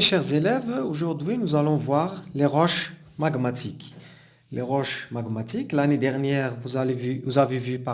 mes chers élèves, aujourd'hui nous allons voir les roches magmatiques. Les roches magmatiques, l'année dernière vous avez vu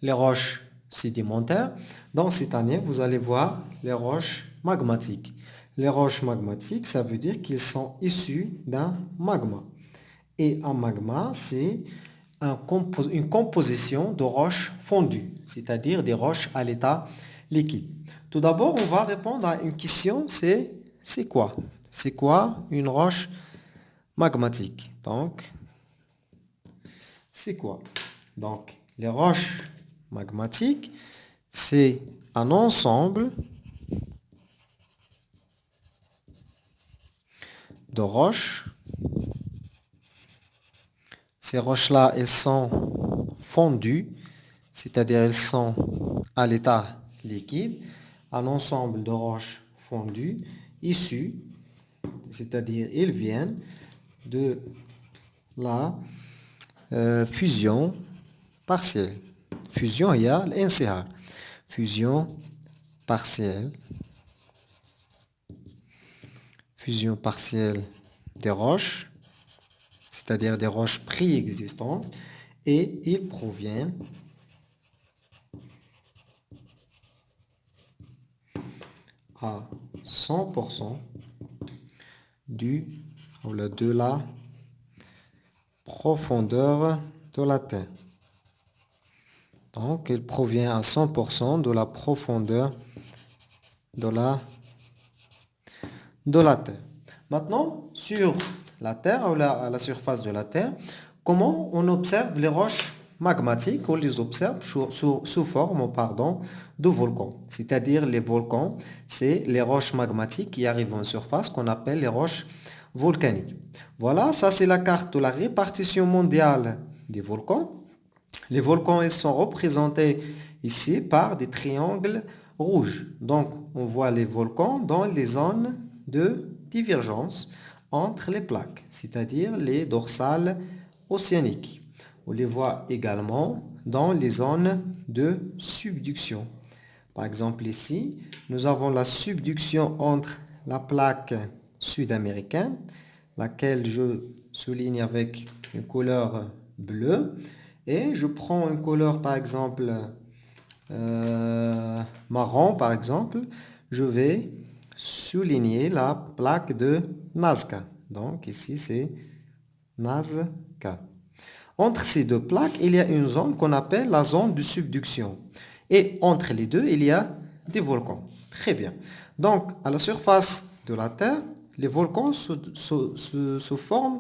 les roches sédimentaires. Dans cette année, vous allez voir les roches magmatiques. Les roches magmatiques, ça veut dire qu'ils sont issus d'un magma. Et un magma, c'est une composition de roches fondues, c'est-à-dire des roches à l'état liquide. Tout d'abord, on va répondre à une question, c'est quoi? C'est quoi une roche magmatique? Donc, c'est quoi? Donc, les roches magmatiques, c'est un ensemble de roches. Ces roches-là, elles sont fondues, c'est-à-dire elles sont à l'état liquide. Un ensemble de roches fondues issues, c'est-à-dire elles viennent de la fusion partielle. Fusion, il y a l'NCR. Fusion partielle. Fusion partielle des roches, c'est-à-dire des roches préexistantes, et ils proviennent à 100% de la profondeur de la Terre. Donc, il provient à 100% de la profondeur de la Terre. Maintenant, sur la Terre, ou à la surface de la Terre, comment on observe les roches magmatiques? On les observe sous forme de volcans. C'est-à-dire les volcans, c'est les roches magmatiques qui arrivent en surface qu'on appelle les roches volcaniques. Voilà, ça c'est la carte de la répartition mondiale des volcans. Les volcans, ils sont représentés ici par des triangles rouges. Donc, on voit les volcans dans les zones de divergence entre les plaques, c'est-à-dire les dorsales océaniques. On les voit également dans les zones de subduction. Par exemple, ici, nous avons la subduction entre la plaque sud-américaine, laquelle je souligne avec une couleur bleue, et je prends une couleur, par exemple, marron, par exemple, je vais souligner la plaque de Nazca. Donc, ici, c'est Nazca. Entre ces deux plaques, il y a une zone qu'on appelle la zone de subduction. Et entre les deux, il y a des volcans. Très bien. Donc, à la surface de la Terre, les volcans se forment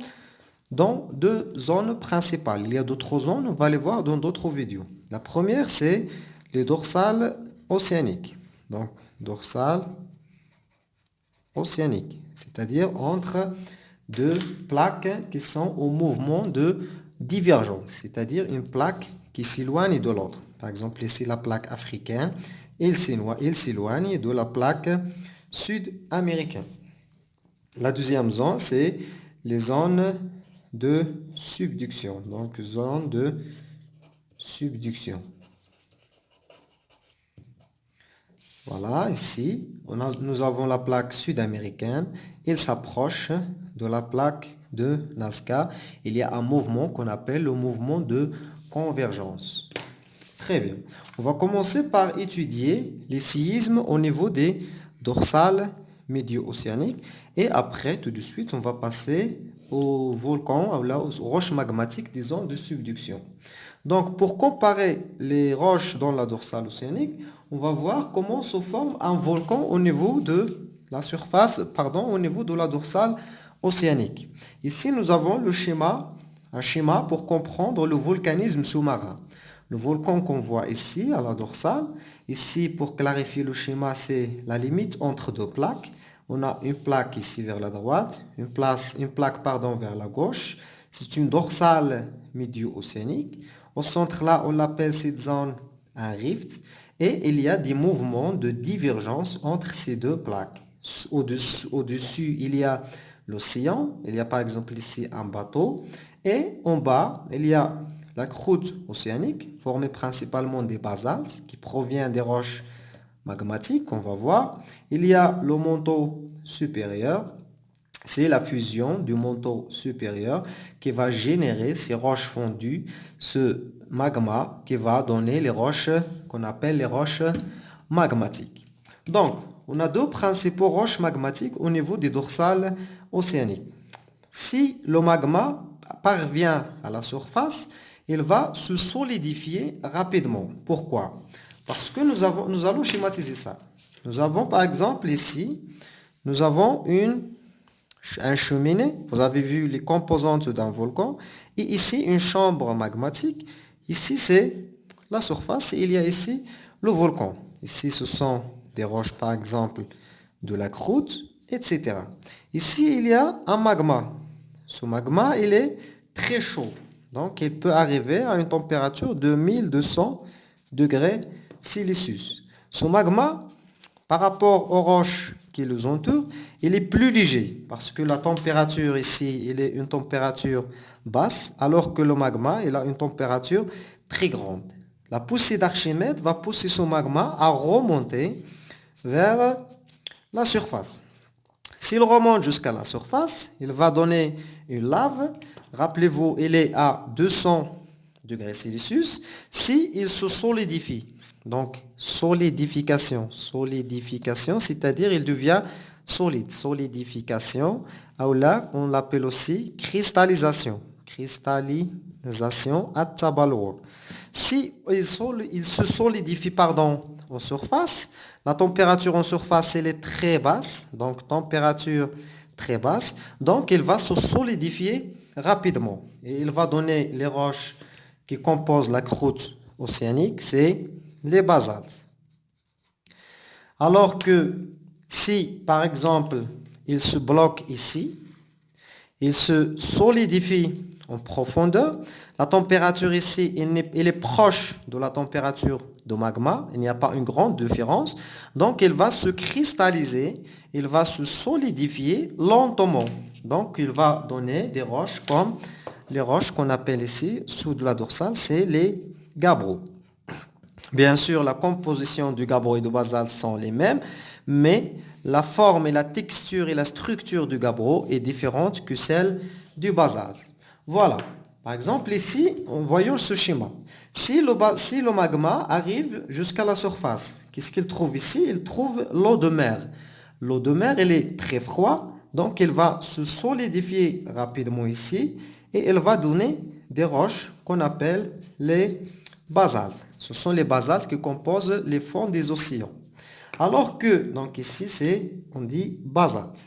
dans deux zones principales. Il y a d'autres zones, on va les voir dans d'autres vidéos. La première, c'est les dorsales océaniques. Donc, dorsales océaniques, c'est-à-dire entre deux plaques qui sont au mouvement de divergence, c'est-à-dire une plaque qui s'éloigne de l'autre. Par exemple, ici, la plaque africaine, il s'éloigne de la plaque sud-américaine. La deuxième zone, c'est les zones de subduction. Donc, zone de subduction. Voilà, ici, nous avons la plaque sud-américaine. Il s'approche de la plaque de Nazca. Il y a un mouvement qu'on appelle le mouvement de convergence. Très bien. On va commencer par étudier les séismes au niveau des dorsales médio-océaniques. Et après, tout de suite, on va passer aux volcans, aux roches magmatiques des zones de subduction. Donc, pour comparer les roches dans la dorsale océanique, on va voir comment se forme un volcan au niveau de la surface, au niveau de la dorsale océanique. Ici, nous avons un schéma pour comprendre le volcanisme sous-marin. Le volcan qu'on voit ici, à la dorsale, ici, pour clarifier le schéma, c'est la limite entre deux plaques. On a une plaque ici vers la droite, une plaque vers la gauche. C'est une dorsale médio-océanique. Au centre là, on l'appelle cette zone un rift. Et il y a des mouvements de divergence entre ces deux plaques. Au-dessus, il y a l'océan. Il y a par exemple ici un bateau. Et en bas, il y a la croûte océanique, formée principalement des basaltes, qui provient des roches magmatique, on va voir. Il y a le manteau supérieur. C'est la fusion du manteau supérieur qui va générer ces roches fondues, ce magma qui va donner les roches qu'on appelle les roches magmatiques. Donc, on a deux principaux roches magmatiques au niveau des dorsales océaniques. Si le magma parvient à la surface, il va se solidifier rapidement. Pourquoi? Parce que nous allons schématiser ça. Nous avons par exemple ici, nous avons un cheminée. Vous avez vu les composantes d'un volcan. Et ici, une chambre magmatique. Ici, c'est la surface. Et il y a ici le volcan. Ici, ce sont des roches, par exemple, de la croûte, etc. Ici, il y a un magma. Ce magma, il est très chaud. Donc, il peut arriver à une température de 1200 degrés Celsius. Ce magma, par rapport aux roches qui les entourent, il est plus léger parce que la température ici, il est une température basse, alors que le magma, il a une température très grande. La poussée d'Archimède va pousser ce magma à remonter vers la surface. S'il remonte jusqu'à la surface, il va donner une lave. Rappelez-vous, il est à 200 degrés Celsius. S'il se solidifie, donc solidification, c'est-à-dire il devient solide. Solidification, là, on l'appelle aussi cristallisation. Cristallisation à Tabalor. Si il se solidifie en surface, la température en surface elle est très basse, donc température très basse, donc il va se solidifier rapidement. Et il va donner les roches qui composent la croûte océanique, c'est les basaltes. Alors que si, par exemple, il se bloque ici, il se solidifie en profondeur, la température ici, elle est proche de la température de magma, il n'y a pas une grande différence, donc il va se cristalliser, il va se solidifier lentement. Donc il va donner des roches comme les roches qu'on appelle ici, sous de la dorsale, c'est les gabbros. Bien sûr, la composition du gabbro et du basalte sont les mêmes, mais la forme et la texture et la structure du gabbro est différente que celle du basalte. Voilà. Par exemple, ici, voyons ce schéma. Si le magma arrive jusqu'à la surface, qu'est-ce qu'il trouve ici? Il trouve l'eau de mer. L'eau de mer, elle est très froide, donc elle va se solidifier rapidement ici et elle va donner des roches qu'on appelle les basaltes. Ce sont les basaltes qui composent les fonds des océans. Alors que, donc ici, on dit basalte.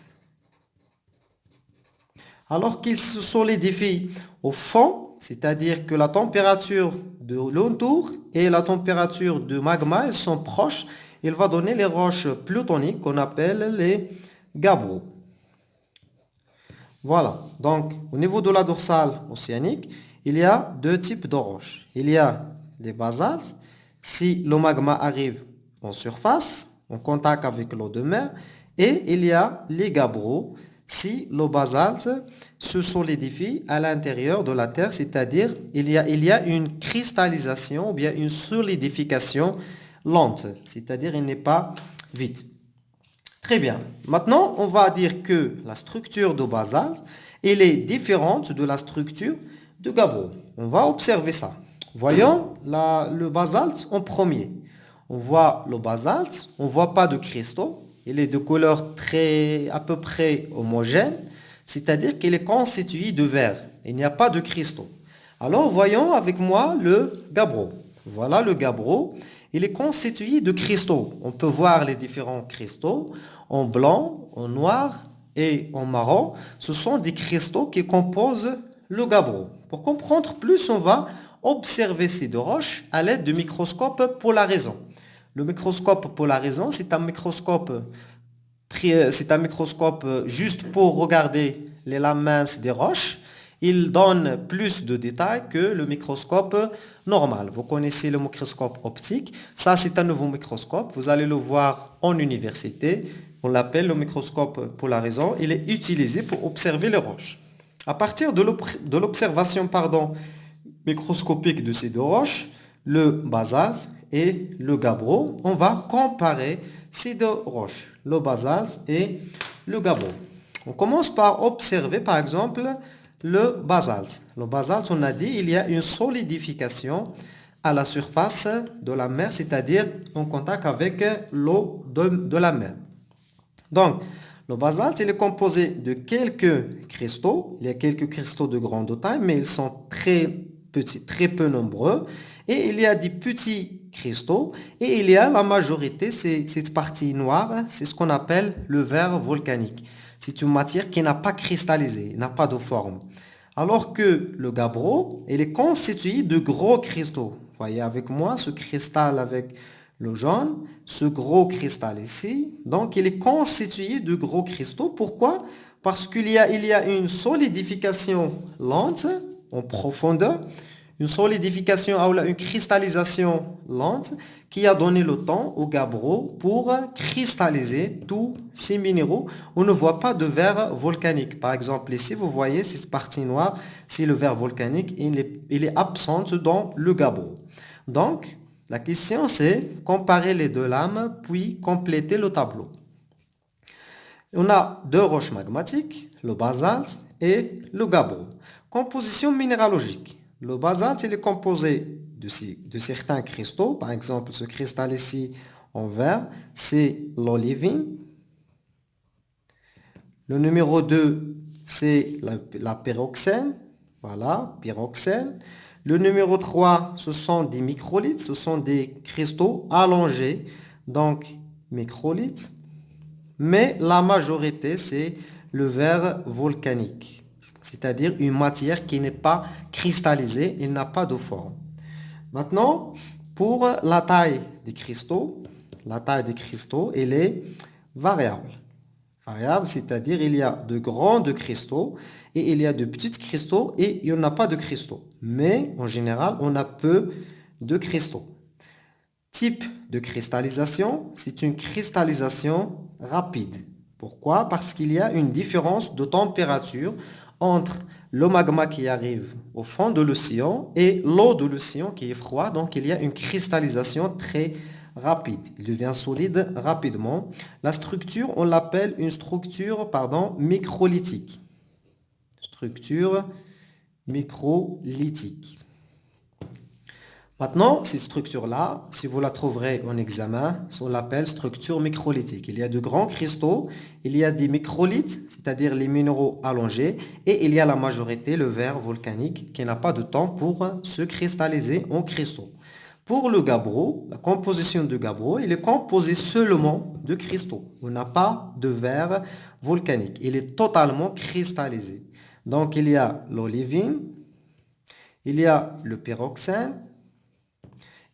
Alors qu'il se solidifie au fond, c'est-à-dire que la température de l'entour et la température du magma, elles sont proches, il va donner les roches plutoniques qu'on appelle les gabbros. Voilà, donc au niveau de la dorsale océanique, il y a deux types de roches. Il y a les basaltes, si le magma arrive en surface, en contact avec l'eau de mer, et il y a les gabbros, si le basalte se solidifie à l'intérieur de la terre, c'est-à-dire il y a une cristallisation ou bien une solidification lente, c'est-à-dire il n'est pas vide. Très bien. Maintenant, on va dire que la structure de basalte, elle est différente de la structure de gabbro. On va observer ça. Voyons le basalte en premier. On voit le basalte, on ne voit pas de cristaux. Il est de couleur à peu près homogène, c'est-à-dire qu'il est constitué de verre. Il n'y a pas de cristaux. Alors, voyons avec moi le gabbro. Voilà le gabbro. Il est constitué de cristaux. On peut voir les différents cristaux en blanc, en noir et en marron. Ce sont des cristaux qui composent le gabbro. Pour comprendre plus, on va observer ces deux roches à l'aide du microscope polarisant. Le microscope polarisant, c'est un microscope juste pour regarder les lames minces des roches. Il donne plus de détails que le microscope normal. Vous connaissez le microscope optique. Ça, c'est un nouveau microscope. Vous allez le voir en université. On l'appelle le microscope polarisant. Il est utilisé pour observer les roches. À partir de l'observation microscopique de ces deux roches, le basalte et le gabbro. On va comparer ces deux roches, le basalte et le gabbro. On commence par observer par exemple le basalte. Le basalte, on a dit, il y a une solidification à la surface de la mer, c'est-à-dire en contact avec l'eau de la mer. Donc, le basalte, il est composé de quelques cristaux. Il y a quelques cristaux de grande taille, mais ils sont très petits, très peu nombreux. Et il y a des petits cristaux. Et il y a la majorité, c'est cette partie noire, c'est ce qu'on appelle le verre volcanique. C'est une matière qui n'a pas cristallisé, n'a pas de forme. Alors que le gabbro, il est constitué de gros cristaux. Vous voyez avec moi ce cristal avec le jaune, ce gros cristal ici. Donc, il est constitué de gros cristaux. Pourquoi? Parce qu'il y a une solidification lente en profondeur, une solidification ou une cristallisation lente qui a donné le temps au gabbro pour cristalliser tous ces minéraux. On ne voit pas de verre volcanique. Par exemple, ici, vous voyez cette partie noire, c'est le verre volcanique. Il est absent dans le gabbro. Donc, la question, c'est comparer les deux lames, puis compléter le tableau. On a deux roches magmatiques, le basalte et le gabbro. Composition minéralogique. Le basalte, il est composé de certains cristaux. Par exemple, ce cristal ici en vert, c'est l'olivine. Le numéro 2, c'est la pyroxène. Voilà, pyroxène. Le numéro 3, ce sont des microlithes, ce sont des cristaux allongés, donc microlithes. Mais la majorité, c'est le verre volcanique, c'est-à-dire une matière qui n'est pas cristallisée, il n'a pas de forme. Maintenant, pour la taille des cristaux, elle est variable. Variable, c'est-à-dire il y a de grands cristaux et il y a de petits cristaux et il n'y en a pas de cristaux. Mais en général, on a peu de cristaux. Type de cristallisation, c'est une cristallisation rapide. Pourquoi? Parce qu'il y a une différence de température entre le magma qui arrive au fond de l'océan et l'eau de l'océan qui est froide. Donc, il y a une cristallisation très rapide. Il devient solide rapidement. La structure, on l'appelle une structure, microlithique. Structure microlithique. Maintenant, cette structure-là, si vous la trouverez en examen, on l'appelle structure microlithique. Il y a de grands cristaux, il y a des microlithes, c'est-à-dire les minéraux allongés, et il y a la majorité, le verre volcanique, qui n'a pas de temps pour se cristalliser en cristaux. Pour le gabbro, la composition du gabbro, il est composé seulement de cristaux. On n'a pas de verre volcanique. Il est totalement cristallisé. Donc, il y a l'olivine, il y a le pyroxène,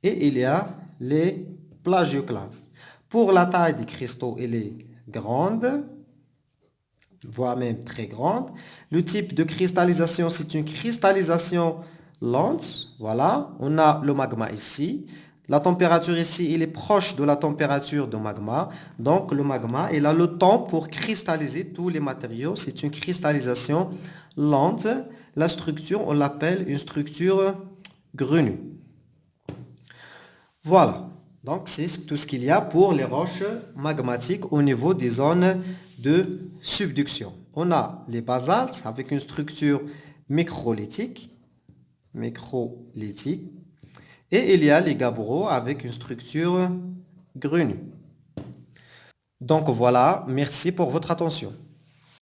et il y a les plagioclases. Pour la taille des cristaux, elle est grande, voire même très grande. Le type de cristallisation, c'est une cristallisation lente. Voilà, on a le magma ici. La température ici, il est proche de la température du magma. Donc, le magma, il a le temps pour cristalliser tous les matériaux. C'est une cristallisation lente. La structure, on l'appelle une structure grenue. Voilà, donc c'est tout ce qu'il y a pour les roches magmatiques au niveau des zones de subduction. On a les basaltes avec une structure microlithique, et il y a les gabbros avec une structure grenue. Donc voilà, merci pour votre attention.